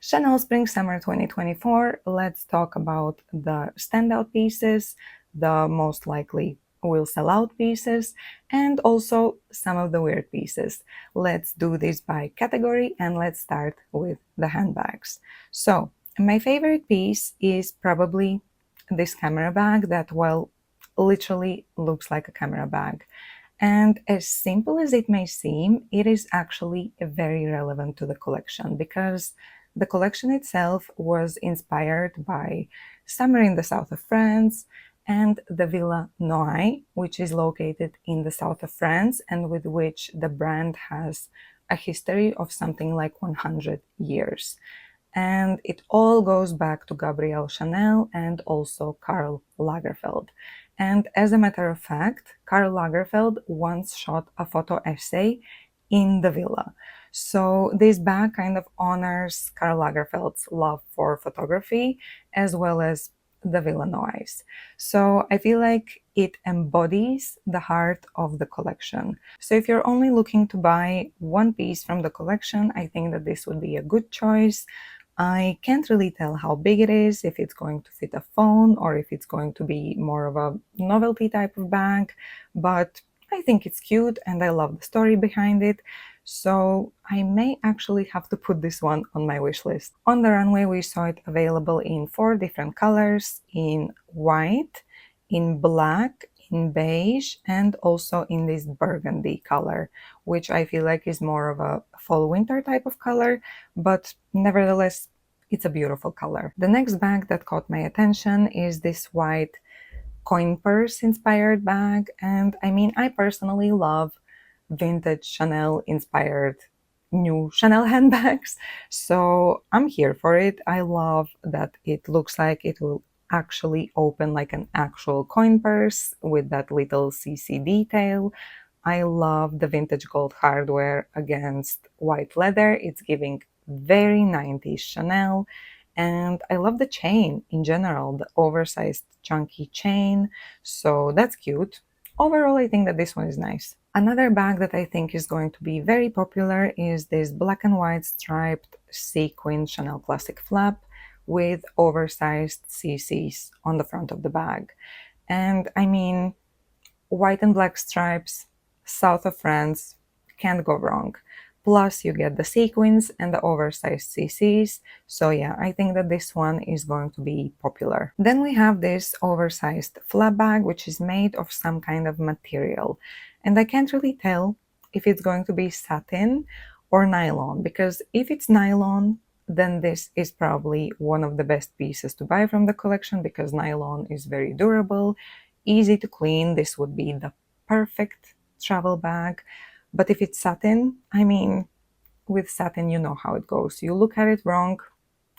Chanel Spring Summer 2024, let's talk about the standout pieces, the most likely will sell out pieces, and also some of the weird pieces. Let's do this by category and let's start with the handbags. So, my favorite piece is probably this camera bag that, well, literally looks like a camera bag. And as simple as it may seem, it is actually very relevant to the collection because the collection itself was inspired by summer in the south of France and the Villa Noailles, which is located in the south of France and with which the brand has a history of something like 100 years. And it all goes back to Gabrielle Chanel and also Karl Lagerfeld. And as a matter of fact, Karl Lagerfeld once shot a photo essay in the villa. So this bag kind of honors Karl Lagerfeld's love for photography as well as the Villa Noailles. So I feel like it embodies the heart of the collection. So if you're only looking to buy one piece from the collection, I think that this would be a good choice. I can't really tell how big it is, if it's going to fit a phone or if it's going to be more of a novelty type of bag, but I think it's cute and I love the story behind it. So I may actually have to put this one on my wish list. On the runway, we saw it available in 4 different colors, in white, in black, in beige, and also in this burgundy color, which I feel like is more of a fall winter type of color, but nevertheless, it's a beautiful color. The next bag that caught my attention is this white coin purse inspired bag. And I mean, I personally love vintage Chanel inspired new Chanel handbags. So I'm here for it. I love that it looks like it will actually open like an actual coin purse with that little CC detail. I love the vintage gold hardware against white leather. It's giving very 90s Chanel. And I love the chain in general, the oversized chunky chain. So that's cute. Overall, I think that this one is nice. Another bag that I think is going to be very popular is this black and white striped sequin Chanel Classic flap with oversized CCs on the front of the bag. And I mean, white and black stripes, south of France, can't go wrong. Plus, you get the sequins and the oversized CCs. So yeah, I think that this one is going to be popular. Then we have this oversized flap bag, which is made of some kind of material. And I can't really tell if it's going to be satin or nylon, because if it's nylon, then this is probably one of the best pieces to buy from the collection because nylon is very durable, easy to clean. This would be the perfect travel bag. But if it's satin, I mean, with satin, you know how it goes. You look at it wrong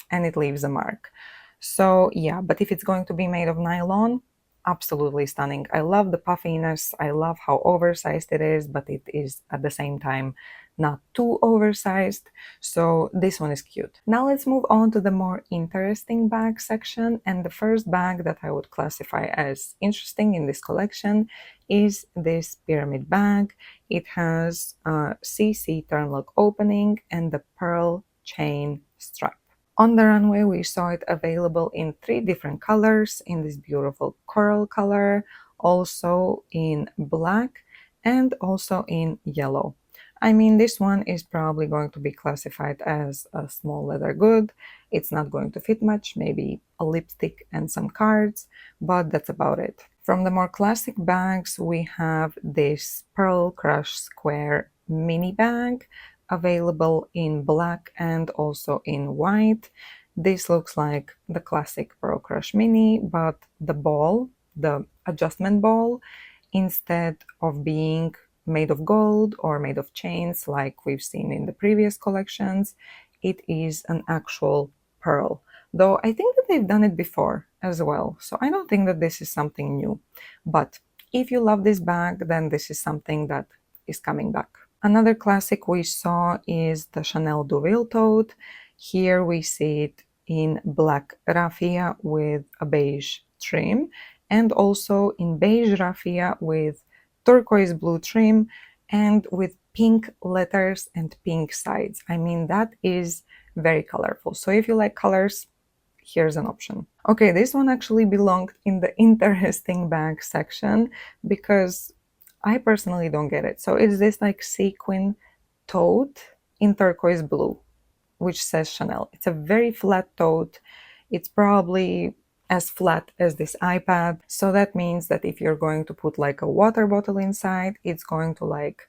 and it leaves a mark. So yeah, but if it's going to be made of nylon, absolutely stunning. I love the puffiness. I love how oversized it is, but it is at the same time not too oversized. So this one is cute. Now let's move on to the more interesting bag section. And the first bag that I would classify as interesting in this collection is this pyramid bag. It has a CC turn lock opening and the pearl chain strap. On the runway, we saw it available in 3 different colors, in this beautiful coral color, also in black, and also in yellow. I mean, this one is probably going to be classified as a small leather good. It's not going to fit much, maybe a lipstick and some cards, but that's about it. From the more classic bags, we have this Pearl Crush Square mini bag, available in black and also in white. This looks like the classic Pearl Crush Mini, but the ball, the adjustment ball, instead of being made of gold or made of chains like we've seen in the previous collections, it is an actual pearl. Though I think that they've done it before as well, so I don't think that this is something new. But if you love this bag, then this is something that is coming back. Another classic we saw is the Chanel Deauville tote. Here we see it in black raffia with a beige trim, and also in beige raffia with turquoise blue trim and with pink letters and pink sides. I mean, that is very colorful. So if you like colors, here's an option. Okay, this one actually belonged in the interesting bag section because I personally don't get it. So it's this like sequin tote in turquoise blue, which says Chanel. It's a very flat tote. It's probably as flat as this iPad. So that means that if you're going to put like a water bottle inside, it's going to like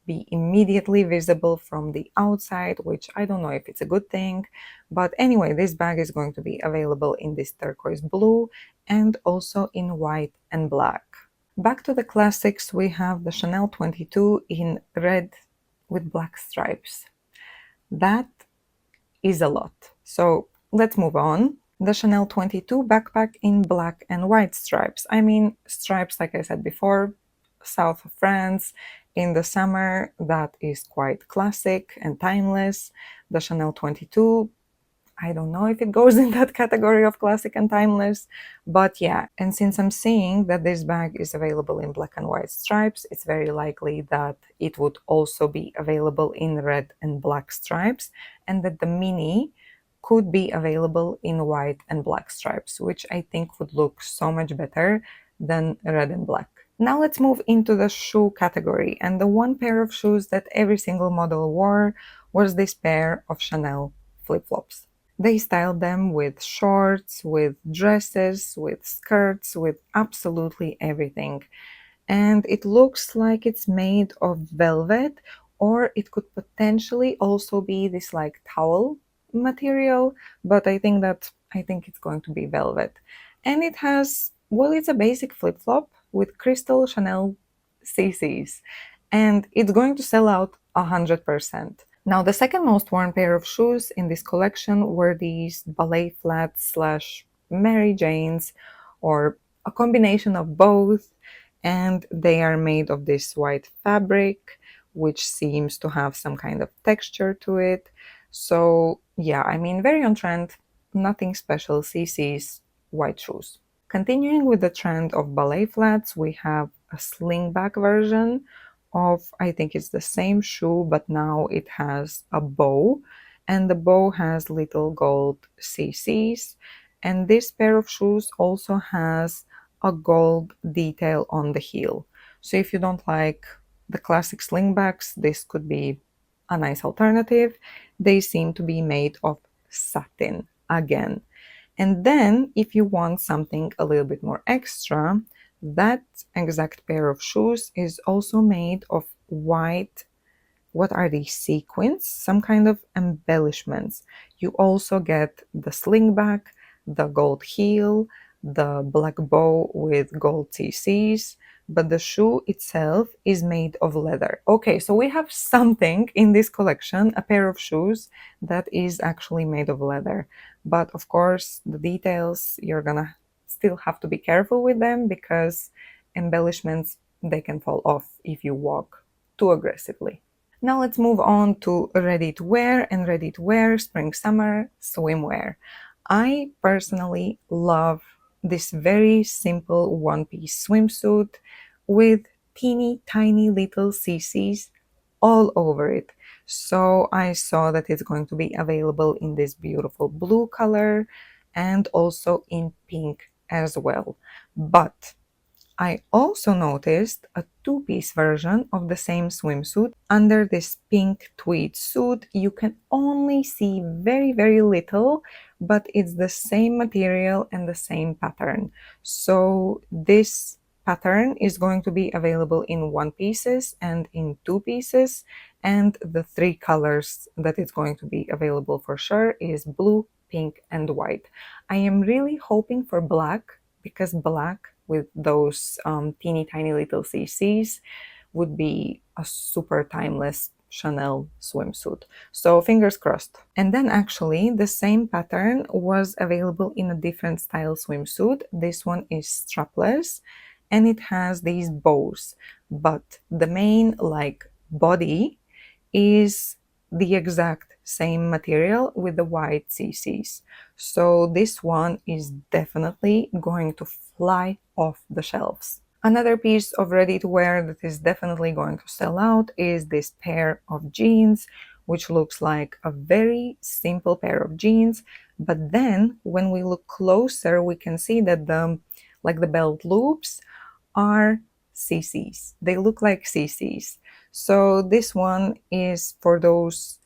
be immediately visible from the outside, which I don't know if it's a good thing. But anyway, this bag is going to be available in this turquoise blue and also in white and black. Back to the classics, we have the Chanel 22 in red with black stripes. That is a lot. So let's move on. The Chanel 22 backpack in black and white stripes. I mean, stripes, like I said before, south of France in the summer, that is quite classic and timeless. The Chanel 22, I don't know if it goes in that category of classic and timeless, but yeah. And since I'm seeing that this bag is available in black and white stripes, it's very likely that it would also be available in red and black stripes, and that the mini could be available in white and black stripes, which I think would look so much better than red and black. Now let's move into the shoe category, and the one pair of shoes that every single model wore was this pair of Chanel flip-flops. They styled them with shorts, with dresses, with skirts, with absolutely everything. And it looks like it's made of velvet, or it could potentially also be this like towel material, but I think it's going to be velvet. And it has, well, it's a basic flip-flop with crystal Chanel CCs, and it's going to sell out 100%. Now, the second most worn pair of shoes in this collection were these ballet flats slash Mary Janes, or a combination of both, and they are made of this white fabric, which seems to have some kind of texture to it. So, yeah, I mean, very on trend, nothing special, CC's white shoes. Continuing with the trend of ballet flats, we have a slingback version of, I think it's the same shoe, but now it has a bow, and the bow has little gold CCs. And this pair of shoes also has a gold detail on the heel. So if you don't like the classic slingbacks, this could be a nice alternative. They seem to be made of satin again. And then if you want something a little bit more extra, that exact pair of shoes is also made of white. What are these sequins? Some kind of embellishments. You also get the slingback, the gold heel, the black bow with gold CCs, but the shoe itself is made of leather. Okay, so we have something in this collection, a pair of shoes that is actually made of leather. But of course, the details, you're gonna still have to be careful with them because embellishments, they can fall off if you walk too aggressively. Now let's move on to ready to wear and ready to wear spring summer swimwear. I personally love this very simple one-piece swimsuit with teeny tiny little CCs all over it. So I saw that it's going to be available in this beautiful blue color and also in pink as well. But I also noticed a two-piece version of the same swimsuit. Under this pink tweed suit, you can only see very, very little, but it's the same material and the same pattern. So this pattern is going to be available in one pieces and in two pieces, and the three colors that it's going to be available for sure is blue, pink, and white. I am really hoping for black, because black with those teeny tiny little CCs would be a super timeless Chanel swimsuit. So fingers crossed. And then actually the same pattern was available in a different style swimsuit. This one is strapless and it has these bows, but the main like body is the exact same material with the white CCs. So this one is definitely going to fly off the shelves. Another piece of ready to wear that is definitely going to sell out is this pair of jeans which looks like a very simple pair of jeans. But then when we look closer, we can see that the belt loops are CCs. They look like CCs. So this one is for those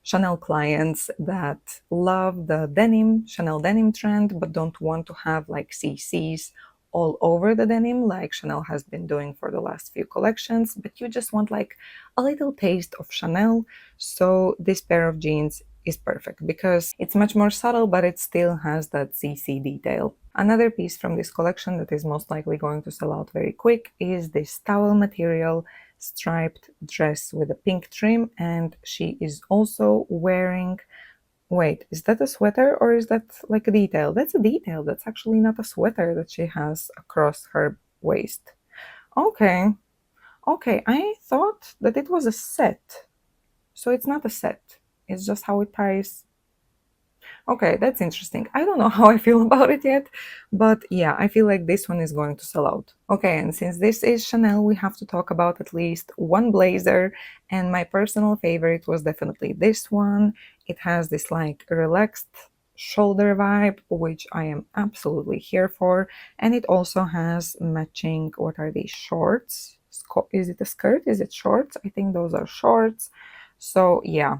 Chanel clients that love the denim, Chanel denim trend, but don't want to have like CCs all over the denim like Chanel has been doing for the last few collections, but you just want like a little taste of Chanel. So this pair of jeans is perfect because it's much more subtle, but it still has that CC detail. Another piece from this collection that is most likely going to sell out very quick is this towel material striped dress with a pink trim, and she is also wearing, wait, is that a sweater or is that like a detail? That's a detail. That's actually not a sweater that she has across her waist. Okay, okay, I thought that it was a set. So it's not a set. It's just how it ties. Okay, that's interesting. I don't know how I feel about it yet, but yeah, I feel like this one is going to sell out. Okay, and since this is Chanel, we have to talk about at least one blazer, and my personal favorite was definitely this one. It has this like relaxed shoulder vibe, which I am absolutely here for, and it also has matching, what are these, shorts? Is it a skirt? Is it shorts? I think those are shorts. So yeah,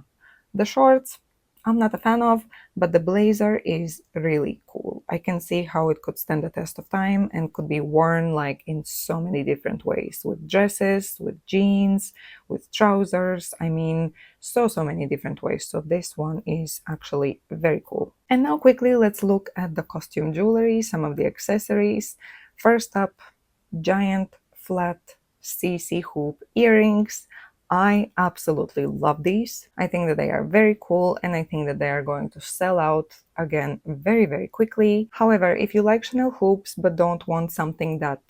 the shorts I'm not a fan of, but the blazer is really cool. I can see how it could stand the test of time and could be worn like in so many different ways, with dresses, with jeans, with trousers. I mean, so many different ways. So this one is actually very cool. And now quickly, let's look at the costume jewelry, some of the accessories. First up, giant flat CC hoop earrings. I absolutely love these. I think that they are very cool, and I think that they are going to sell out again very quickly. However, if you like Chanel hoops but don't want something that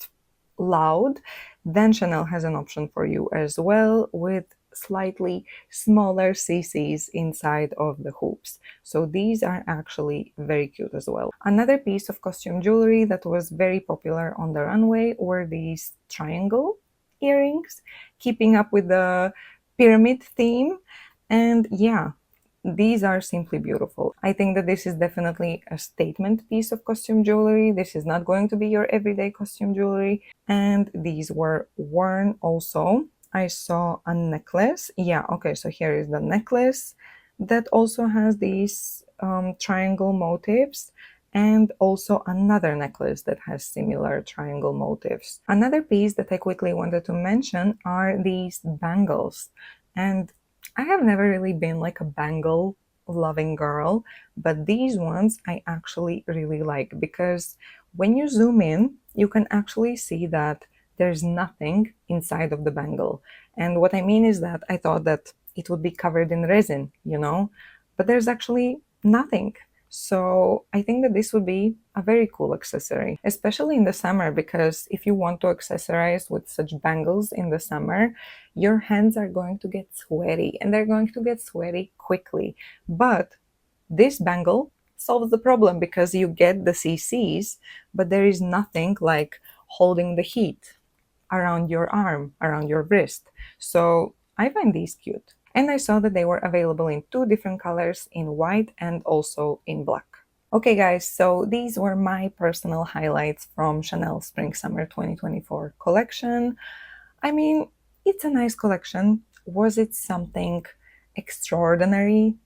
loud, then Chanel has an option for you as well with slightly smaller CCs inside of the hoops. So these are actually very cute as well. Another piece of costume jewelry that was very popular on the runway were these triangle earrings, keeping up with the pyramid theme. And yeah, these are simply beautiful. I think that this is definitely a statement piece of costume jewelry. This is not going to be your everyday costume jewelry. And these were worn also. I saw a necklace. Yeah, okay, so here is the necklace that also has these triangle motifs, and also another necklace that has similar triangle motifs. Another piece that I quickly wanted to mention are these bangles. And I have never really been like a bangle loving girl, but these ones I actually really like because when you zoom in, you can actually see that there's nothing inside of the bangle. And what I mean is that I thought that it would be covered in resin, you know, but there's actually nothing. So I think that this would be a very cool accessory, especially in the summer, because if you want to accessorize with such bangles in the summer, your hands are going to get sweaty, and they're going to get sweaty quickly. But this bangle solves the problem because you get the CCs, but there is nothing like holding the heat around your arm, around your wrist. So I find these cute. And I saw that they were available in 2 different colors, in white and also in black. Okay guys, so these were my personal highlights from Chanel Spring Summer 2024 collection. I mean, it's a nice collection. Was it something extraordinary?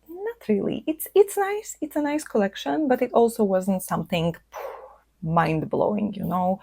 Not really. It's nice. It's a nice collection, but it also wasn't something mind-blowing, you know.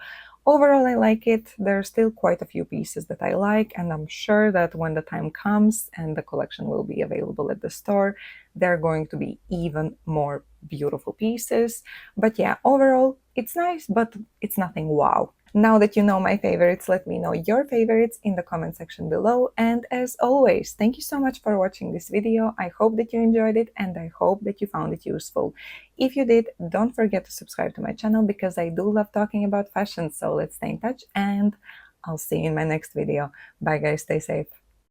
Overall, I like it. There are still quite a few pieces that I like, and I'm sure that when the time comes and the collection will be available at the store, there are going to be even more beautiful pieces. But yeah, overall, it's nice, but it's nothing wow. Now that you know my favorites, let me know your favorites in the comment section below. And as always, thank you so much for watching this video. I hope that you enjoyed it, and I hope that you found it useful. If you did, don't forget to subscribe to my channel because I do love talking about fashion. So let's stay in touch, and I'll see you in my next video. Bye guys, stay safe.